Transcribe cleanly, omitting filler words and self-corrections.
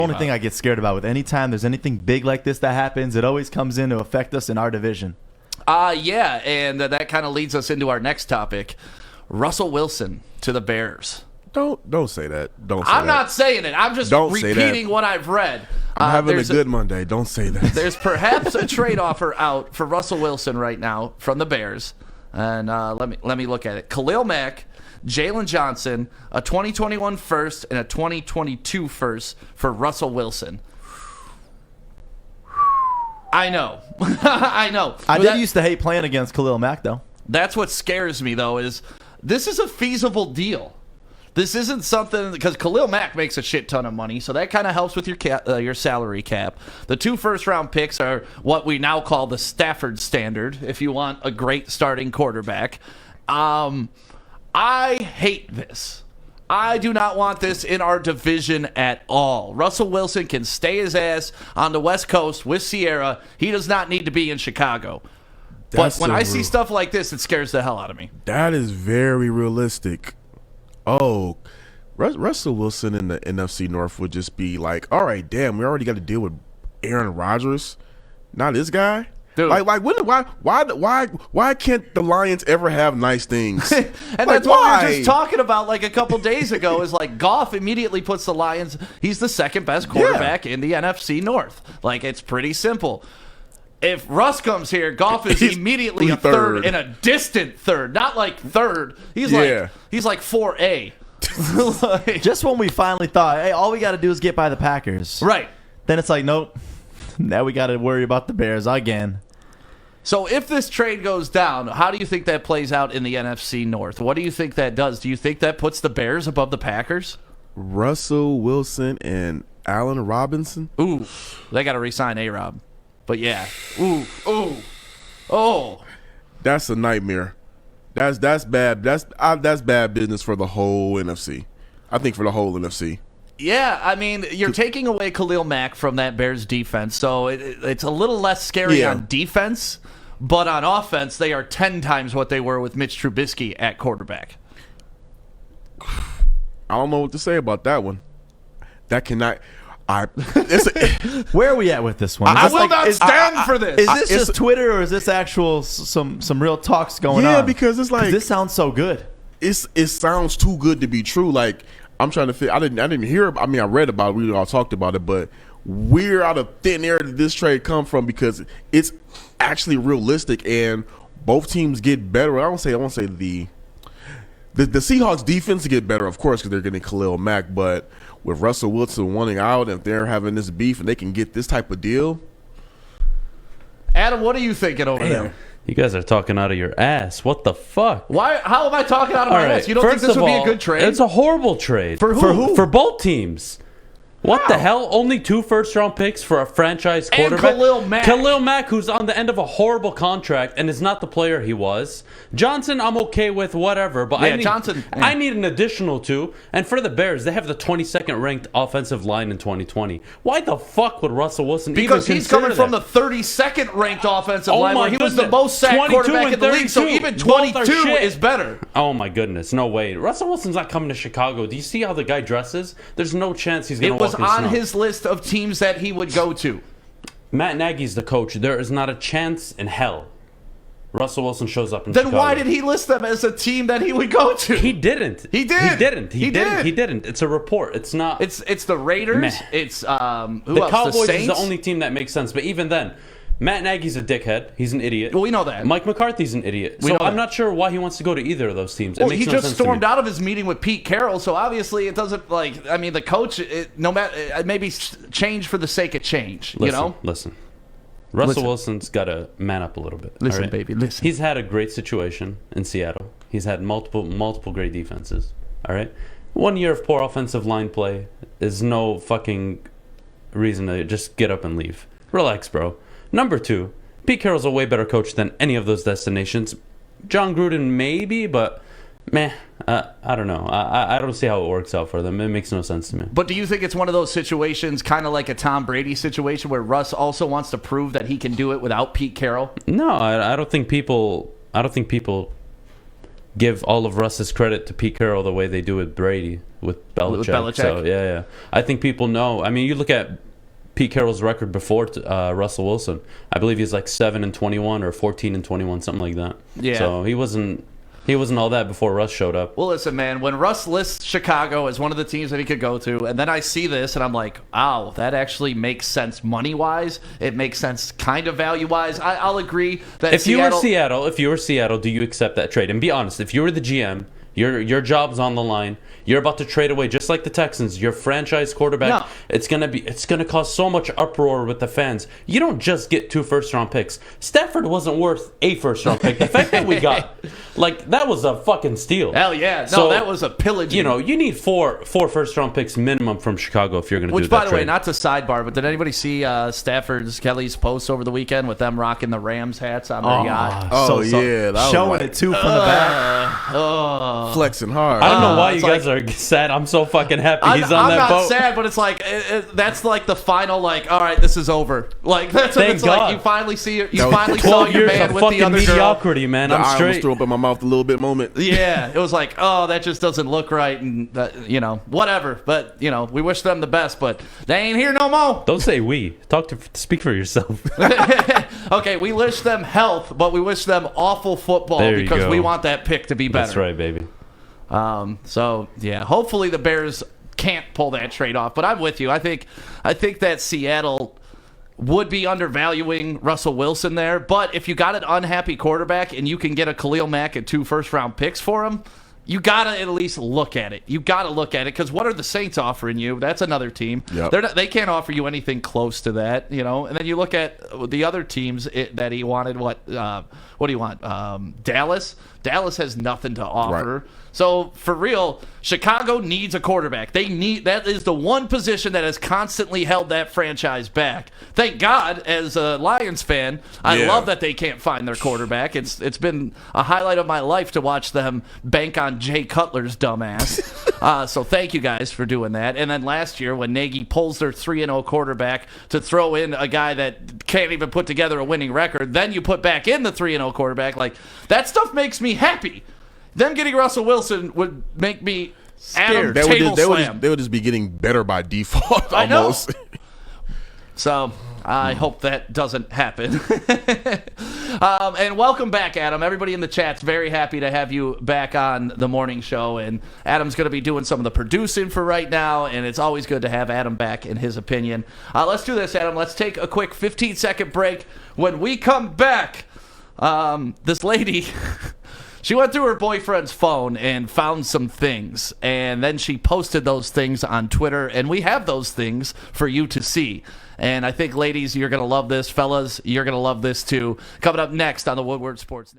only thing I get scared about with any time there's anything big like this that happens, it always comes in to affect us in our division. Yeah, and that kind of leads us into our next topic. Russell Wilson to the Bears. Don't say that. Don't say I'm that. not saying it. I'm just repeating what I've read. I'm having a good Monday. Don't say that. There's perhaps a trade offer out for Russell Wilson right now from the Bears. And let me look at it. Khalil Mack, Jalen Johnson, a 2021 first and a 2022 first for Russell Wilson. I know. I know. I did used to hate playing against Khalil Mack, though. That's what scares me, though, is this is a feasible deal. This isn't something, because Khalil Mack makes a shit ton of money, so that kind of helps with your salary cap. The 2 first-round picks are what we now call the Stafford standard, if you want a great starting quarterback. I hate this. I do not want this in our division at all. Russell Wilson can stay his ass on the West Coast with Sierra. He does not need to be in Chicago. But when I see stuff like this, it scares the hell out of me. That is very realistic. Oh, Russell Wilson in the NFC North would just be like, all right, damn, we already got to deal with Aaron Rodgers. Not this guy. Dude. Why can't the Lions ever have nice things? And that's what we were just talking about like a couple days ago is like Goff immediately puts the Lions, he's the second best quarterback in the NFC North. Like, it's pretty simple. If Russ comes here, Goff is immediately a third and a distant third. Not like third. He's like 4A. Just when we finally thought, hey, all we got to do is get by the Packers. Right. Then it's like, nope. Now we got to worry about the Bears again. So if this trade goes down, how do you think that plays out in the NFC North? What do you think that does? Do you think that puts the Bears above the Packers? Russell Wilson and Allen Robinson? Ooh, they got to re-sign A-Rob. But yeah. Ooh. Oh. That's a nightmare. That's bad. That's bad business for the whole NFC. I think for the whole NFC. Yeah, I mean, you're taking away Khalil Mack from that Bears defense, so it's a little less scary on defense, but on offense, they are 10 times what they were with Mitch Trubisky at quarterback. I don't know what to say about that one. That cannot... Where are we at with this one? I will not stand for this. Is this just Twitter, or is this actual some real talks going on? Yeah, because it's like... This sounds so good. It sounds too good to be true. Like... I'm trying to figure. I didn't hear. I mean, I read about it. We all talked about it, but where out of thin air did this trade come from? Because it's actually realistic, and both teams get better. I won't say the Seahawks defense get better, of course, because they're getting Khalil Mack. But with Russell Wilson wanting out, and if they're having this beef and they can get this type of deal, Adam, what are you thinking over there? You guys are talking out of your ass. What the fuck? Why? How am I talking out of my ass? You don't think this would be a good trade? It's a horrible trade. For who? For both teams. What the hell? Only 2 first-round picks for a franchise quarterback? And Khalil Mack. Khalil Mack, who's on the end of a horrible contract and is not the player he was. Johnson, I'm okay with, whatever. But I need an additional 2. And for the Bears, they have the 22nd ranked offensive line in 2020. Why the fuck would Russell Wilson because even he's coming consider from the 32nd ranked offensive line where he was the most sacked 22 quarterback in the league. So even 22 is better. Oh my goodness, no way. Russell Wilson's not coming to Chicago. Do you see how the guy dresses? There's no chance he's going to walk in the snow. It was on his list of teams that he would go to. Matt Nagy's the coach. There is not a chance in hell Russell Wilson shows up in Then Chicago. Why did he list them as a team that he would go to? He didn't. He did. He didn't. It's a report. It's not. It's the Raiders. Meh. It's the else? Cowboys The Saints? is the only team that makes sense. But even then, Matt Nagy's a dickhead. He's an idiot. Well, we know that. Mike McCarthy's an idiot. So I'm not sure why he wants to go to either of those teams. Well, he just stormed out of his meeting with Pete Carroll, so obviously it doesn't the coach. No matter maybe change for the sake of change. Listen. Russell Wilson's got to man up a little bit. Listen, baby, listen. He's had a great situation in Seattle. He's had multiple great defenses. All right. 1 year of poor offensive line play is no fucking reason to just get up and leave. Relax, bro. Number 2, Pete Carroll's a way better coach than any of those destinations. John Gruden maybe, but I don't know. I don't see how it works out for them. It makes no sense to me. But do you think it's one of those situations, kind of like a Tom Brady situation, where Russ also wants to prove that he can do it without Pete Carroll? No, I don't think people give all of Russ's credit to Pete Carroll the way they do with Brady, with Belichick. With Belichick? So, yeah. I think people know. I mean, you look at Pete Carroll's record before Russell Wilson. I believe he's like 7-21 or 14-21, something like that. Yeah. So he wasn't all that before Russ showed up. Well, listen, man, when Russ lists Chicago as one of the teams that he could go to, and then I see this, and I'm like, oh, that actually makes sense money-wise. It makes sense kind of value-wise. I'll agree that If you were Seattle, do you accept that trade? And be honest, if you were the GM, your job's on the line. You're about to trade away, just like the Texans, your franchise quarterback. No. It's gonna cause so much uproar with the fans. You don't just get 2 first-round picks. Stafford wasn't worth a first-round pick. The fact that we got, that was a fucking steal. Hell yeah. No, So, that was a pillaging. You need four first-round picks minimum from Chicago if you're gonna do that. Which, by the way, trade. not to sidebar, but did anybody see Kelly's post over the weekend with them rocking the Rams hats on their yacht? Oh, yeah. That was Showing like it too from the back. flexing hard. I don't know why you it's guys are sad. I'm so fucking happy he's on I'm that not boat. sad, but it's like that's like the final. Like, all right, this is over. Like that's what Thank it's God. like. You finally see it. You That was finally saw 12 your years man of with the fucking other mediocrity, man. The I'm eye almost straight. threw up in my mouth a little bit moment. girl. Yeah, it was like, oh, that just doesn't look right, and whatever. But we wish them the best, but they ain't here no more. Don't say we. Speak for yourself. Okay, we wish them health, but we wish them awful football There you because go. we want that pick to be better. That's right, baby. So yeah, hopefully the Bears can't pull that trade off. But I'm with you. I think that Seattle would be undervaluing Russell Wilson there. But if you got an unhappy quarterback and you can get a Khalil Mack and 2 first-round picks for him, you got to at least look at it. You got to look at it because what are the Saints offering you? That's another team. Yep. They can't offer you anything close to that, And then you look at the other teams that he wanted. What do you want? Dallas? Dallas has nothing to offer. Right. So for real, Chicago needs a quarterback. That is the one position that has constantly held that franchise back. Thank God, as a Lions fan, I love that they can't find their quarterback. It's been a highlight of my life to watch them bank on Jay Cutler's dumbass. So thank you guys for doing that. And then last year, when Nagy pulls their 3-0 quarterback to throw in a guy that can't even put together a winning record, then you put back in the 3-0 quarterback. Like that stuff makes me happy. Them getting Russell Wilson would make me Adam table slam. They would just be getting better by default. I know. Almost. So I hope that doesn't happen. And welcome back, Adam. Everybody in the chat's very happy to have you back on the morning show. And Adam's going to be doing some of the producing for right now. And it's always good to have Adam back in his opinion. Let's do this, Adam. Let's take a quick 15-second break. When we come back, this lady... She went through her boyfriend's phone and found some things, and then she posted those things on Twitter, and we have those things for you to see. And I think, ladies, you're going to love this. Fellas, you're going to love this too. Coming up next on the Woodward Sports Network.